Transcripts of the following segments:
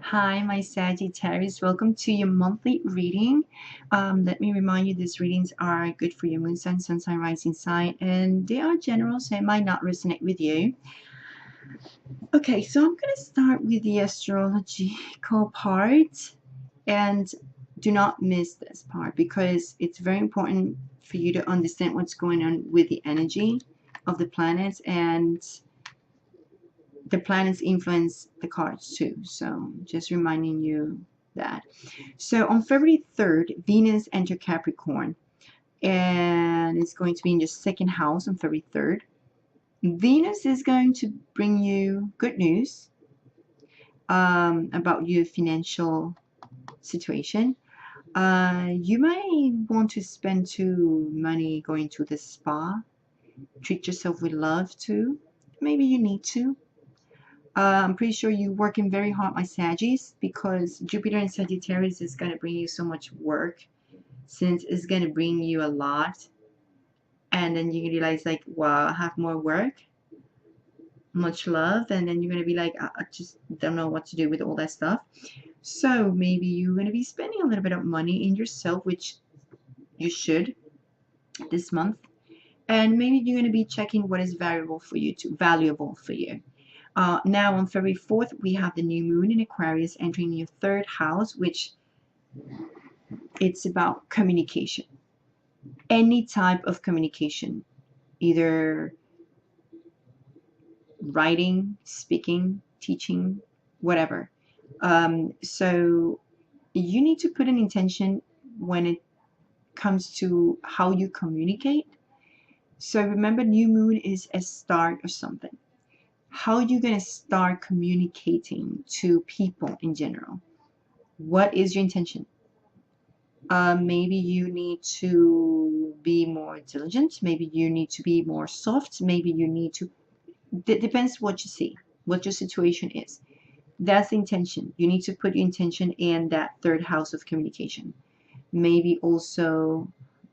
Hi, my Sagittarius. Welcome to your monthly reading. Let me remind you, these readings are good for your moon sign, sun sign, rising sign, and they are general, so it might not resonate with you. Okay, so I'm going to start with the astrological part, and do not miss this part because it's very important for you to understand what's going on with the energy of the planets, and the planets influence the cards too. So just reminding you that. So on February 3rd, Venus entered Capricorn, and it's going to be in your second house on February 3rd. Venus is going to bring you good news about your financial situation. You might want to spend too money going to the spa. Treat yourself with love too. Maybe you need to. I'm pretty sure you're working very hard, my Saggies, because Jupiter in Sagittarius is going to bring you so much work, since it's going to bring you a lot. And then you realize, like, wow, I have more work, much love. And then you're going to be like, I just don't know what to do with all that stuff. So maybe you're going to be spending a little bit of money in yourself, which you should this month. And maybe you're going to be checking what is valuable for you. Now on February 4th, we have the new moon in Aquarius entering your third house, which it's about communication. Any type of communication, either writing, speaking, teaching, whatever. So you need to put an intention when it comes to how you communicate. So remember, new moon is a start of something. How are you going to start communicating to people in general? What is your intention? Maybe you need to be more diligent. Maybe you need to be more soft. Maybe you need to, depends what you see, what your situation is. That's the intention. You need to put your intention in that third house of communication. Maybe also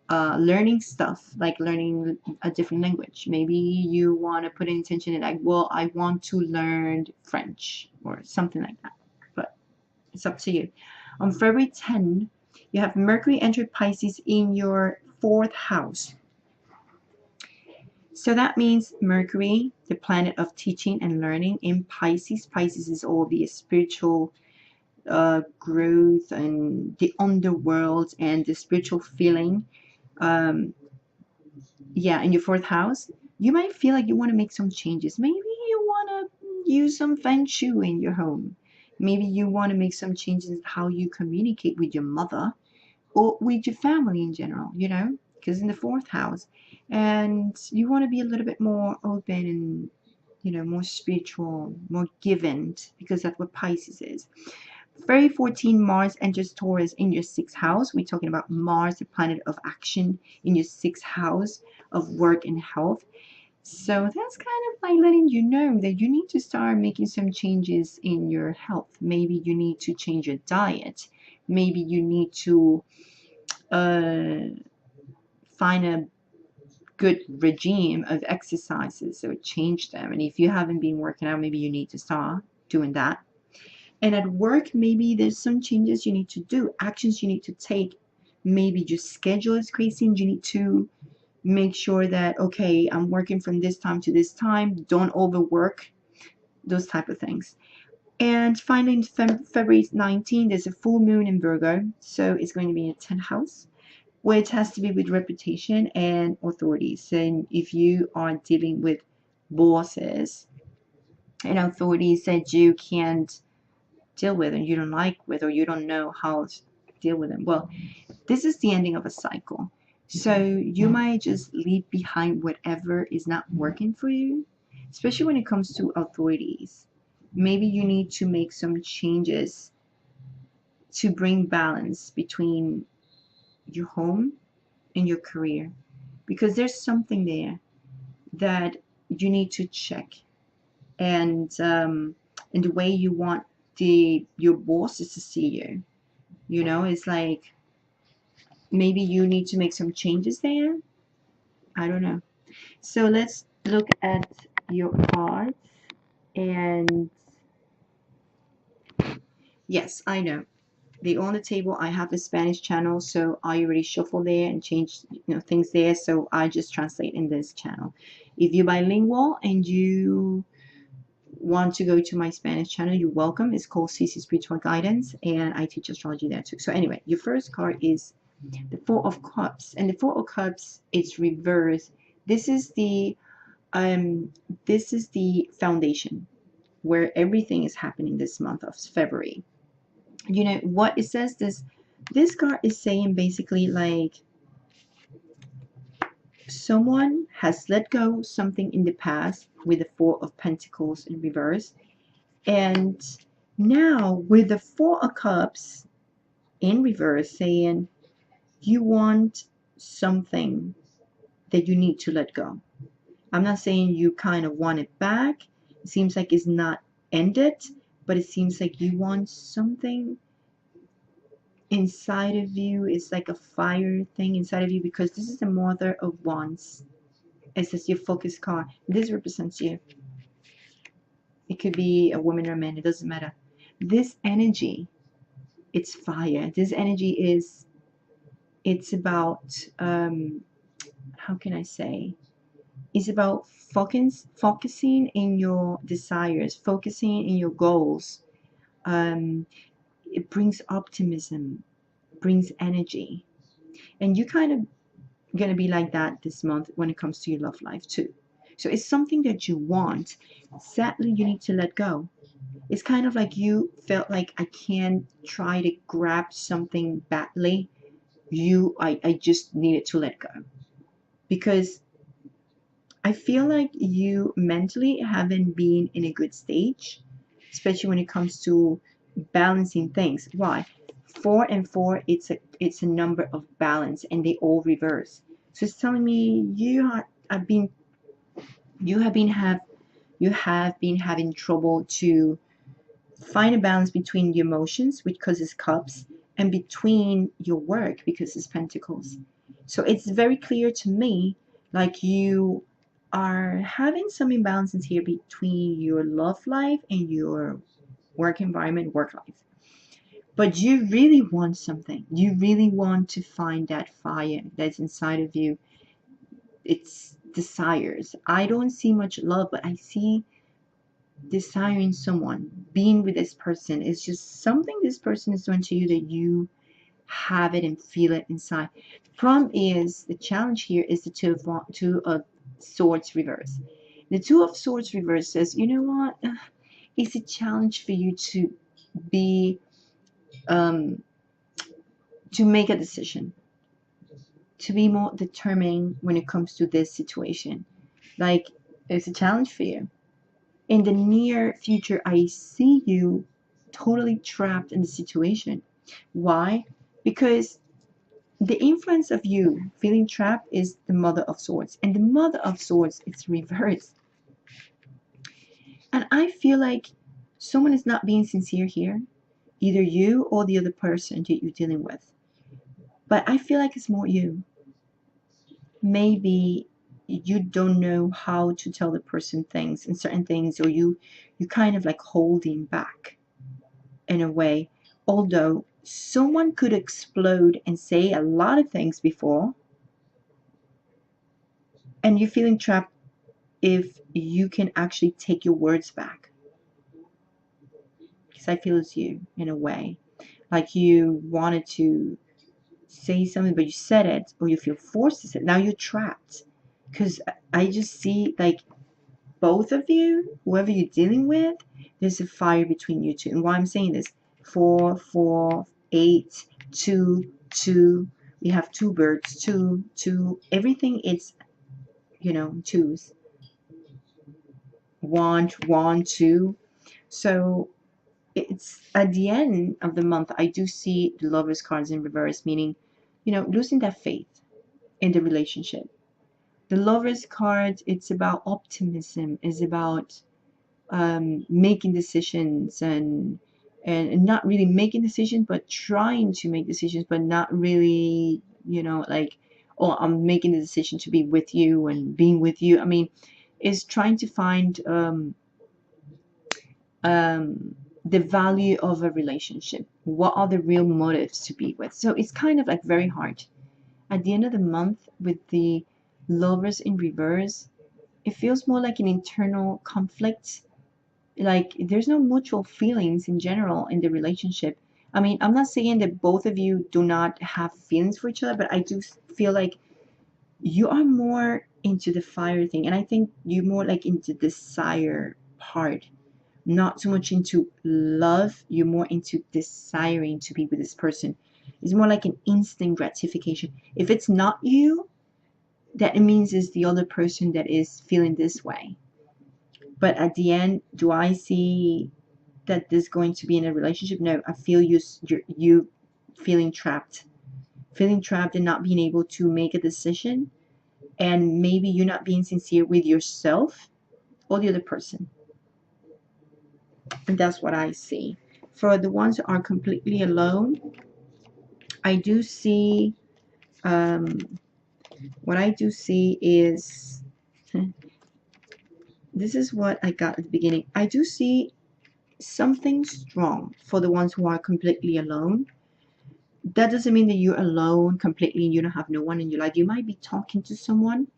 learning stuff, like learning a different language. Maybe you want to put an intention in, like, well, I want to learn French or something like that. But it's up to you. On February 10, you have Mercury entered Pisces in your fourth house. So that means Mercury, the planet of teaching and learning, in Pisces. Pisces is all the spiritual growth and the underworld and the spiritual feeling. Yeah, in your fourth house, you might feel like you want to make some changes. Maybe you want to use some feng shui in your home. Maybe you want to make some changes in how you communicate with your mother or with your family in general, because in the fourth house. And you want to be a little bit more open and, more spiritual, more given, because that's what Pisces is. February 14, Mars enters Taurus in your sixth house. We're talking about Mars, the planet of action, in your sixth house of work and health. So that's kind of like letting you know that you need to start making some changes in your health. Maybe you need to change your diet. Maybe you need to find a good regime of exercises or change them. And if you haven't been working out, maybe you need to start doing that. And at work, maybe there's some changes you need to do, actions you need to take. Maybe your schedule is crazy and you need to make sure that, okay, I'm working from this time to this time, don't overwork, those type of things. And finally, February 19, there's a full moon in Virgo, so it's going to be in 10th house, which has to be with reputation and authorities. And if you are dealing with bosses and authorities that you can't deal with and you don't like with, or you don't know how to deal with them, well, this is the ending of a cycle. So you might just leave behind whatever is not working for you, especially when it comes to authorities. Maybe you need to make some changes to bring balance between your home and your career, because there's something there that you need to check. And the way you want your bosses to see you, it's like maybe you need to make some changes there. I don't know. So let's look at your cards, and Yes, I know. They on the table. I have a Spanish channel, so I already shuffle there and change, things there. So I just translate in this channel. If you're bilingual and you want to go to my Spanish channel, you're welcome. It's called CC Spiritual Guidance, and I teach astrology there too. So anyway, your first card is the Four of Cups, and the Four of Cups, it's reversed. This is the foundation where everything is happening this month of February. You know what it says? This card is saying basically like someone has let go something in the past with the Four of Pentacles in reverse, and now with the Four of Cups in reverse saying you want something that you need to let go. I'm not saying you kind of want it back. It seems like it's not ended, but it seems like you want something inside of you. It's like a fire thing inside of you, because this is the Mother of Wands. It says your focus card. This represents you. It could be a woman or a man. It doesn't matter. This energy, it's fire. This energy is, it's about, how can I say? It's about focusing in your desires, focusing in your goals. It brings optimism, brings energy. And you kind of going to be like that this month when it comes to your love life too. So it's something that you want. Sadly, you need to let go. It's kind of like you felt like I can't try to grab something badly. I just needed to let go. Because I feel like you mentally haven't been in a good stage, especially when it comes to balancing things. Why? 4 and 4, it's a number of balance, and they all reverse. So it's telling me you have been having trouble to find a balance between your emotions, because it's cups, and between your work, because it's pentacles. So it's very clear to me like you are having some imbalances here between your love life and your work environment, work life. But you really want something. You really want to find that fire that's inside of you. It's desires. I don't see much love, but I see desiring someone, being with this person. It's just something this person is doing to you that you have it and feel it inside. Problem is, the challenge here is the two of Swords reverse. The Two of Swords reverse says, you know what? It's a challenge for you to be to make a decision, to be more determined when it comes to this situation. Like, it's a challenge for you. In the near future, I see you totally trapped in the situation. Why? Because the influence of you feeling trapped is the Mother of Swords. And the Mother of Swords is reversed. And I feel like someone is not being sincere here. Either you or the other person that you're dealing with. But I feel like it's more you. Maybe you don't know how to tell the person things and certain things, or you kind of like holding back in a way. Although someone could explode and say a lot of things before, and you're feeling trapped if you can actually take your words back. Because I feel it's you in a way. Like you wanted to say something, but you said it, or you feel forced to say it. Now you're trapped. Because I just see like both of you, whoever you're dealing with, there's a fire between you two. And why I'm saying this, 4, 4, 8, 2, 2. We have two birds, 2, 2. Everything it's, twos. 1, 1, 2. So it's at the end of the month, I do see the Lovers cards in reverse, meaning, losing that faith in the relationship. The Lovers card, it's about optimism, is about making decisions and not really making decisions, but trying to make decisions, but not really, like, oh, I'm making the decision to be with you and being with you. I mean, is trying to find the value of a relationship. What are the real motives to be with? So it's kind of like very hard. At the end of the month, with the Lovers in reverse, it feels more like an internal conflict. Like there's no mutual feelings in general in the relationship. I mean, I'm not saying that both of you do not have feelings for each other, but I do feel like you are more into the fire thing, and I think you're more like into desire part, not so much into love. You're more into desiring to be with this person. It's more like an instant gratification. If it's not you, that it means it's the other person that is feeling this way. But at the end, do I see that this is going to be in a relationship? No, I feel you feeling trapped and not being able to make a decision, and maybe you're not being sincere with yourself or the other person. And that's what I see. For the ones who are completely alone, I do see, what I do see is, this is what I got at the beginning. I do see something strong for the ones who are completely alone. That doesn't mean that you're alone completely and you don't have no one in your life. You might be talking to someone,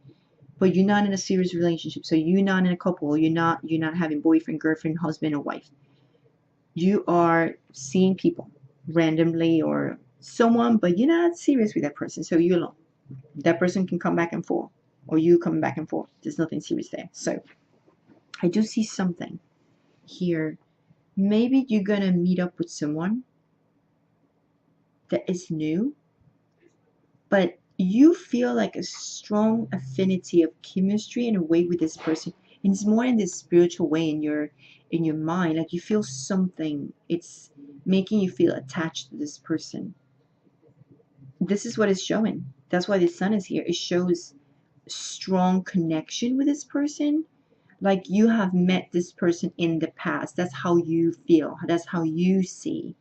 but you're not in a serious relationship. So you're not in a couple. You're not having boyfriend, girlfriend, husband, or wife. You are seeing people randomly or someone, but you're not serious with that person. So you're alone. That person can come back and forth, or you come back and forth. There's nothing serious there. So I do see something here. Maybe you're gonna meet up with someone that is new, but you feel like a strong affinity of chemistry in a way with this person. And it's more in this spiritual way in your mind. Like you feel something. It's making you feel attached to this person. This is what it's showing. That's why the sun is here. It shows strong connection with this person. Like you have met this person in the past. That's how you feel. That's how you see.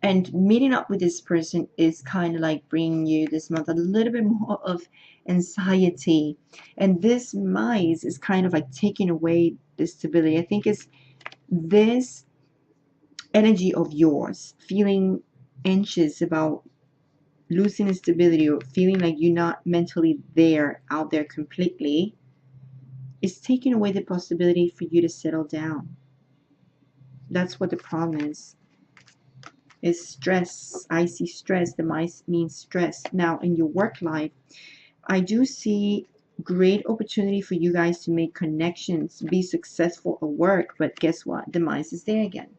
And meeting up with this person is kind of like bringing you this month a little bit more of anxiety. And this mice is kind of like taking away the stability. I think it's this energy of yours feeling anxious about losing stability or feeling like you're not mentally out there completely. It's taking away the possibility for you to settle down. That's what the problem is stress. I see stress. The mice means stress. Now in your work life, I do see great opportunity for you guys to make connections, be successful at work. But guess what? The mice is there again.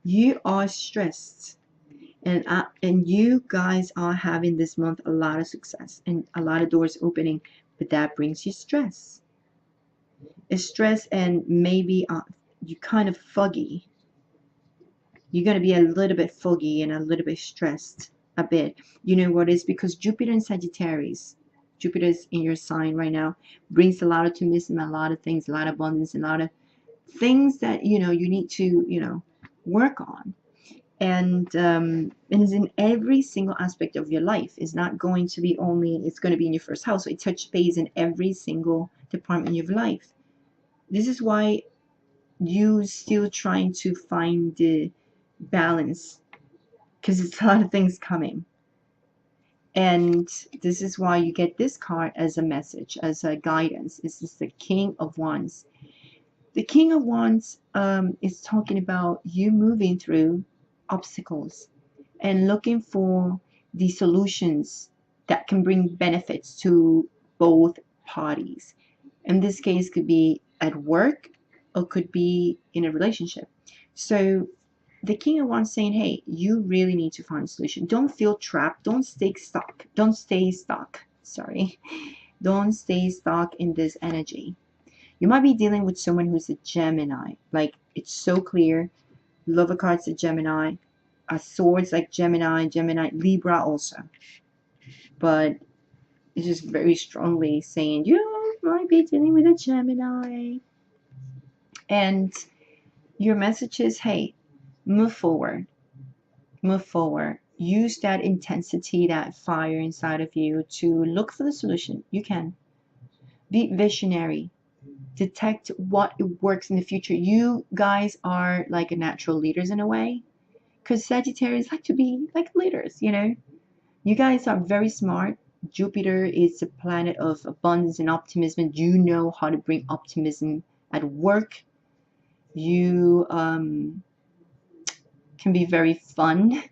You are stressed, and you guys are having this month a lot of success and a lot of doors opening, but that brings you stress. It's stress, and maybe you kind of foggy. You're going to be a little bit foggy and a little bit stressed a bit. You know what? It's because Jupiter in Sagittarius, Jupiter's in your sign right now, brings a lot of optimism, a lot of things, a lot of abundance, a lot of things that you need to work on. And it's in every single aspect of your life. It's not going to be only, it's going to be in your first house. So it touches base in every single department of your life. This is why you still trying to find the balance, because it's a lot of things coming. And this is why you get this card as a message, as a guidance. This is the King of Wands. The King of Wands is talking about you moving through obstacles and looking for the solutions that can bring benefits to both parties. In this case, could be at work or could be in a relationship. So the King of Wands saying, hey, you really need to find a solution. Don't feel trapped. Don't stay stuck. Don't stay stuck. Sorry. Don't stay stuck in this energy. You might be dealing with someone who's a Gemini. Like, it's so clear. Lover cards a Gemini. Swords like Gemini, Libra also. But it's just very strongly saying you might be dealing with a Gemini. And your message is, hey, move forward. Move forward. Use that intensity, that fire inside of you to look for the solution. You can. Be visionary. detect what works in the future. You guys are like a natural leaders in a way, because Sagittarius like to be like leaders, you know. You guys are very smart. Jupiter is a planet of abundance and optimism. You know how to bring optimism at work. You can be very fun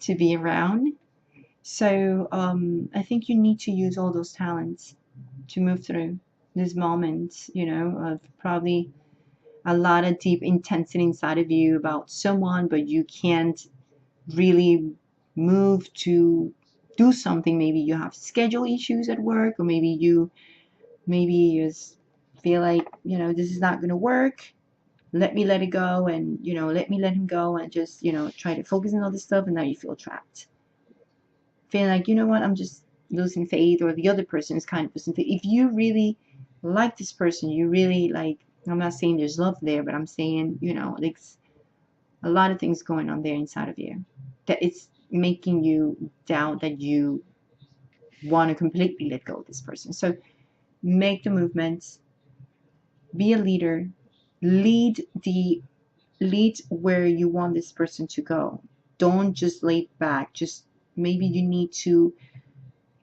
to be around. So I think you need to use all those talents to move through this moment, you know, of probably a lot of deep intensity inside of you about someone, but you can't really move to do something. Maybe you have schedule issues at work, or maybe you just feel like, you know, this is not going to work. Let me let it go, and, you know, let me let him go, and just, you know, try to focus on all this stuff, and now you feel trapped. Feeling like, you know what, I'm just losing faith, or the other person is kind of losing faith. If you really like this person, you really like, I'm not saying there's love there, but I'm saying, you know, like a lot of things going on there inside of you that it's making you doubt that you want to completely let go of this person. So make the movements, be a leader, lead where you want this person to go. Don't just lay back. Just maybe you need to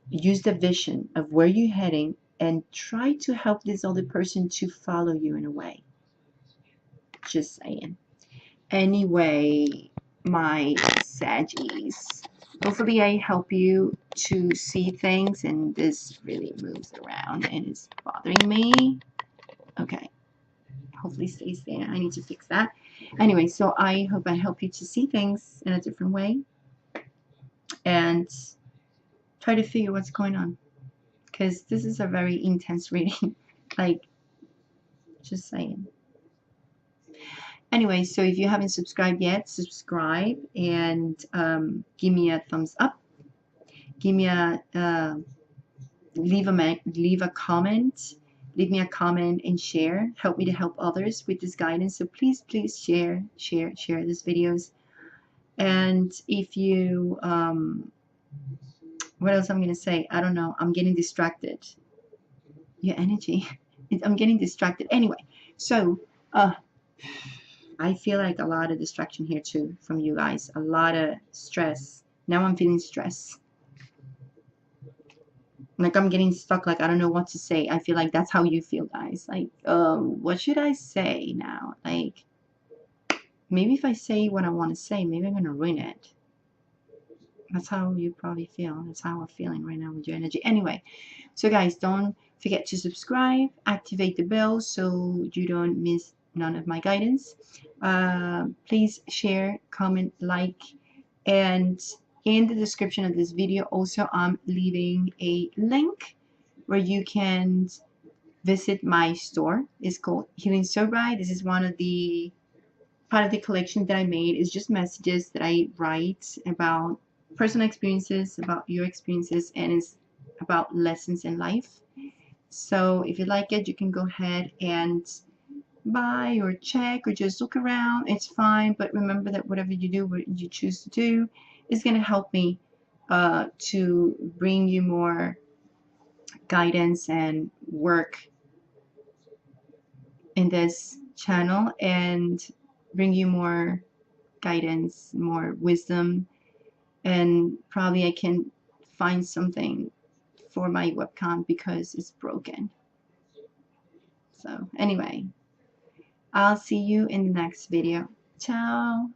use the vision of where you're heading and try to help this other person to follow you in a way. Just saying. Anyway, my Saggies, hopefully I help you to see things, and this really moves around and is bothering me. Okay, hopefully stays there. I need to fix that. Anyway, so I hope I help you to see things in a different way and try to figure what's going on, because this is a very intense reading. Like, just saying. Anyway, so if you haven't subscribed yet, subscribe and give me a thumbs up. Give me a leave a comment. Leave me a comment and share. Help me to help others with this guidance. So please share these videos. And if you what else I'm gonna say? I don't know. I'm getting distracted. Your energy. I'm getting distracted. Anyway, so I feel like a lot of distraction here too from you guys. A lot of stress. Now I'm feeling stress. Like I'm getting stuck. Like I don't know what to say. I feel like that's how you feel, guys. Like, what should I say now? Like, maybe if I say what I want to say, maybe I'm gonna ruin it. That's how you probably feel. That's how I'm feeling right now with your energy. Anyway, so guys, don't forget to subscribe, activate the bell so you don't miss none of my guidance. Please share, comment, like, and in the description of this video also I'm leaving a link where you can visit my store. It's called HealingSoulbright. This is one of the part of the collection that I made. Is just messages that I write about personal experiences, about your experiences, and it's about lessons in life. So if you like it, you can go ahead and buy or check or just look around. It's fine, but remember that whatever you do, what you choose to do, is going to help me to bring you more guidance and work in this channel, and bring you more guidance, more wisdom, and probably I can find something for my webcam because it's broken. So anyway, I'll see you in the next video. Ciao.